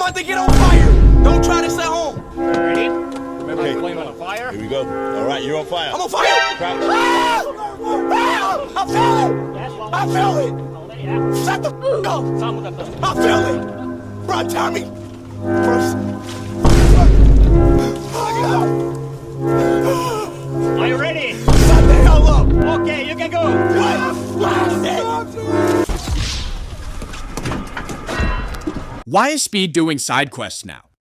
about to get on fire. Don't try this at home. Ready? Remember the flame on a fire? Here we go. All right, you're on fire. I'm on fire. Crouch. Ah! I feel it. I feel it. Shut the f up. I feel it. Bro, Tommy. Are you ready? Shut the hell up. Okay, you can go. Why is Speed doing side quests now?